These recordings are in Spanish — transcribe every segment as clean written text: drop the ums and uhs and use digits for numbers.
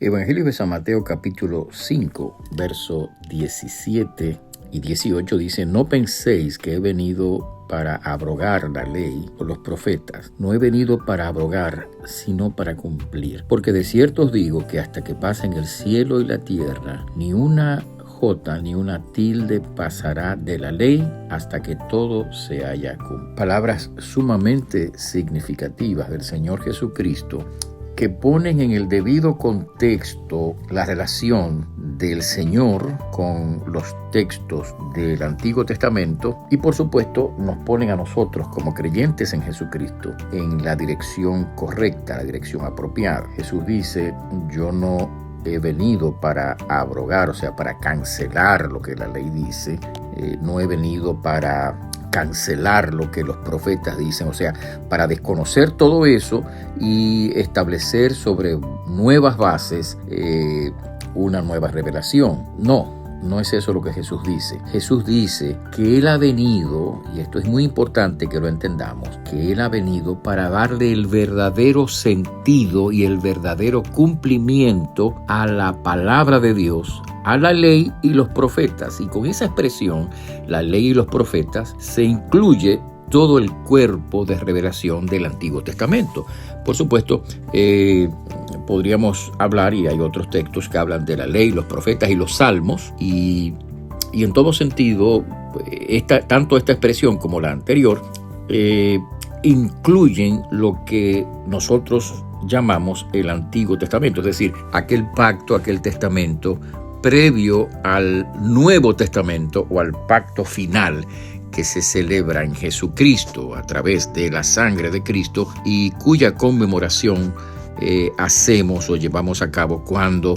Evangelio de San Mateo capítulo 5, verso 17 y 18 dice: No penséis que he venido para abrogar la ley o los profetas. No he venido para abrogar, sino para cumplir. Porque de cierto os digo que hasta que pasen el cielo y la tierra, ni una jota ni una tilde pasará de la ley hasta que todo se haya cumplido. Palabras sumamente significativas del Señor Jesucristo, que ponen en el debido contexto la relación del Señor con los textos del Antiguo Testamento y por supuesto nos ponen a nosotros como creyentes en Jesucristo en la dirección correcta, la dirección apropiada. Jesús dice: yo no he venido para abrogar, o sea, para cancelar lo que la ley dice, no he venido para cancelar lo que los profetas dicen, o sea, para desconocer todo eso y establecer sobre nuevas bases una nueva revelación. No es eso lo que Jesús dice. Jesús dice que Él ha venido, y esto es muy importante que lo entendamos, que Él ha venido para darle el verdadero sentido y el verdadero cumplimiento a la palabra de Dios, a la ley y los profetas. Y con esa expresión, la ley y los profetas, se incluye todo el cuerpo de revelación del Antiguo Testamento. Por supuesto, podríamos hablar, y hay otros textos que hablan de la ley, los profetas y los salmos, y en todo sentido, tanto esta expresión como la anterior incluyen lo que nosotros llamamos el Antiguo Testamento, es decir, aquel pacto, aquel testamento previo al Nuevo Testamento o al pacto final que se celebra en Jesucristo a través de la sangre de Cristo y cuya conmemoración hacemos o llevamos a cabo cuando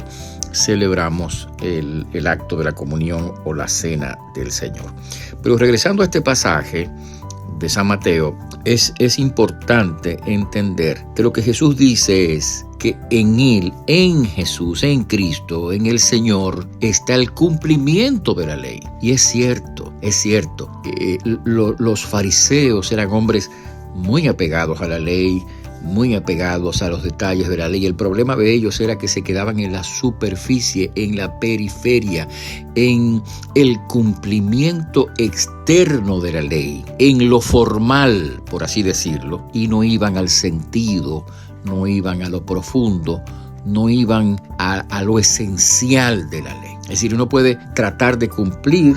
celebramos el acto de la comunión o la cena del Señor. Pero regresando a este pasaje de San Mateo, es importante entender que lo que Jesús dice es que en Él, en Jesús, en Cristo, en el Señor, está el cumplimiento de la ley. Y es cierto. Los fariseos eran hombres muy apegados a la ley, muy apegados a los detalles de la ley. El problema de ellos era que se quedaban en la superficie, en la periferia, en el cumplimiento externo de la ley, en lo formal, por así decirlo, y no iban al sentido, no iban a lo profundo, no iban a lo esencial de la ley. Es decir, uno puede tratar de cumplir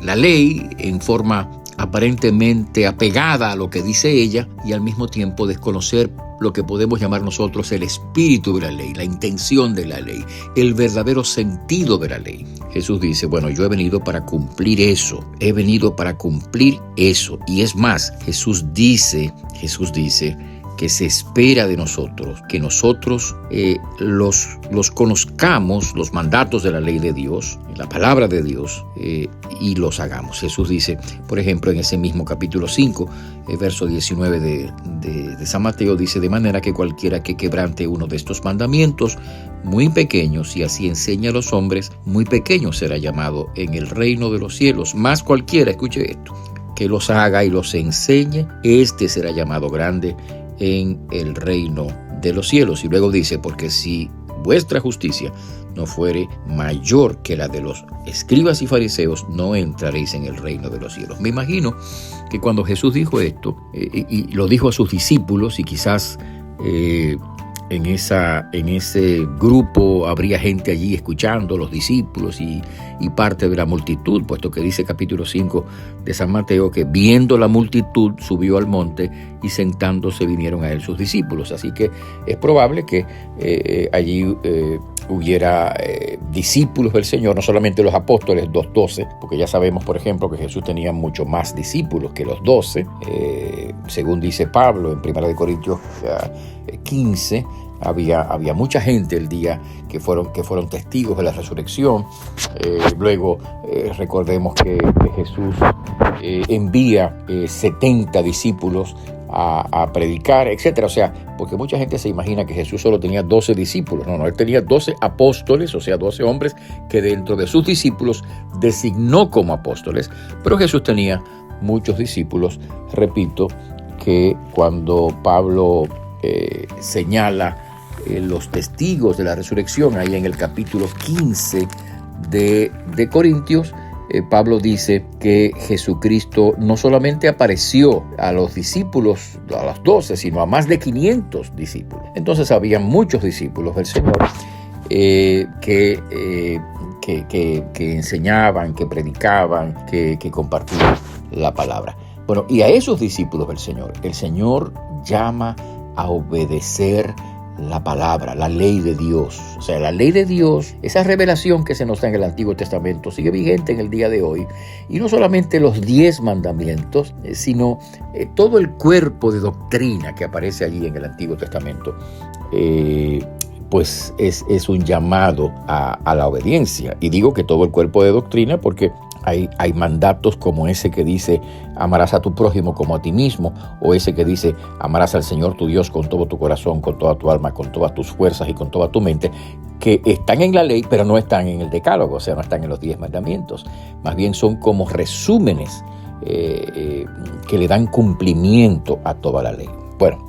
la ley en forma aparentemente apegada a lo que dice ella y al mismo tiempo desconocer lo que podemos llamar nosotros el espíritu de la ley, la intención de la ley, el verdadero sentido de la ley. Jesús dice: bueno, yo he venido para cumplir eso, y es más, Jesús dice que se espera de nosotros, que nosotros los conozcamos, los mandatos de la ley de Dios, la palabra de Dios, y los hagamos. Jesús dice, por ejemplo, en ese mismo capítulo 5, verso 19 de San Mateo, dice: de manera que cualquiera que quebrante uno de estos mandamientos muy pequeños y así enseña a los hombres, muy pequeño será llamado en el reino de los cielos. Más cualquiera, escuche esto, que los haga y los enseñe, este será llamado grande en el reino de los cielos. Y luego dice: porque si vuestra justicia no fuere mayor que la de los escribas y fariseos, no entraréis en el reino de los cielos. Me imagino que cuando Jesús dijo esto, y lo dijo a sus discípulos, y quizás en ese grupo habría gente allí escuchando, los discípulos y parte de la multitud, puesto que dice capítulo 5 de San Mateo que viendo la multitud subió al monte y sentándose vinieron a él sus discípulos. Así que es probable que allí hubiera discípulos del Señor, no solamente los apóstoles, los 12, porque ya sabemos, por ejemplo, que Jesús tenía mucho más discípulos que los 12, según dice Pablo en 1 Corintios 15, había mucha gente el día que fueron testigos de la resurrección. Luego recordemos que Jesús envía 70 discípulos a predicar, etcétera. O sea, porque mucha gente se imagina que Jesús solo tenía 12 discípulos. No, él tenía 12 apóstoles, o sea, 12 hombres que dentro de sus discípulos designó como apóstoles. Pero Jesús tenía muchos discípulos. Repito que cuando Pablo señala los testigos de la resurrección, ahí en el capítulo 15 de Corintios, Pablo dice que Jesucristo no solamente apareció a los discípulos, a los 12, sino a más de 500 discípulos. Entonces había muchos discípulos del Señor que enseñaban, que predicaban, que compartían la palabra. Bueno, y a esos discípulos del Señor, el Señor llama a obedecer la palabra, la ley de Dios. O sea, la ley de Dios, esa revelación que se nos da en el Antiguo Testamento, sigue vigente en el día de hoy. Y no solamente los 10 mandamientos, sino todo el cuerpo de doctrina que aparece allí en el Antiguo Testamento, pues es un llamado a la obediencia. Y digo que todo el cuerpo de doctrina porque hay mandatos como ese que dice amarás a tu prójimo como a ti mismo, o ese que dice amarás al Señor tu Dios con todo tu corazón, con toda tu alma, con todas tus fuerzas y con toda tu mente, que están en la ley pero no están en el decálogo, o sea, no están en los 10 mandamientos. Más bien son como resúmenes que le dan cumplimiento a toda la ley. Bueno,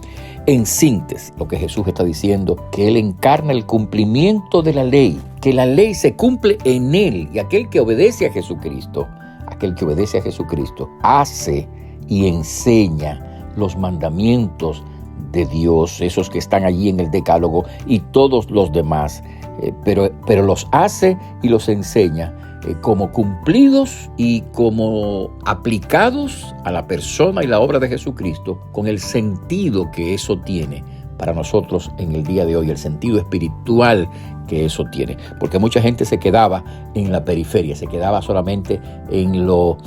en síntesis, lo que Jesús está diciendo, que Él encarna el cumplimiento de la ley, que la ley se cumple en Él, y aquel que obedece a Jesucristo, hace y enseña los mandamientos de Dios, esos que están allí en el decálogo y todos los demás, pero los hace y los enseña como cumplidos y como aplicados a la persona y la obra de Jesucristo, con el sentido que eso tiene para nosotros en el día de hoy, el sentido espiritual que eso tiene. Porque mucha gente se quedaba en la periferia, se quedaba solamente en lo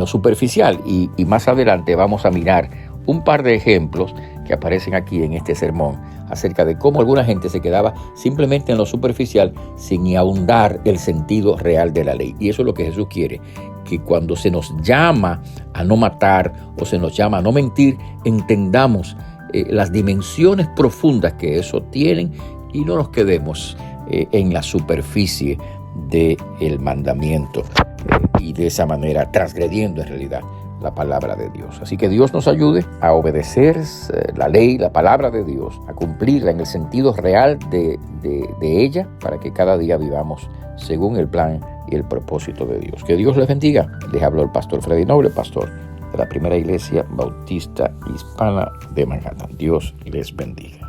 superficial. Y más adelante vamos a mirar un par de ejemplos que aparecen aquí en este sermón acerca de cómo alguna gente se quedaba simplemente en lo superficial sin ni ahondar el sentido real de la ley. Y eso es lo que Jesús quiere, que cuando se nos llama a no matar o se nos llama a no mentir, entendamos las dimensiones profundas que eso tienen y no nos quedemos en la superficie del mandamiento y de esa manera transgrediendo en realidad la palabra de Dios. Así que Dios nos ayude a obedecer la ley, la palabra de Dios, a cumplirla en el sentido real de ella, para que cada día vivamos según el plan y el propósito de Dios. Que Dios les bendiga. Les habló el pastor Freddy Noble, pastor de la Primera Iglesia Bautista Hispana de Manhattan. Dios les bendiga.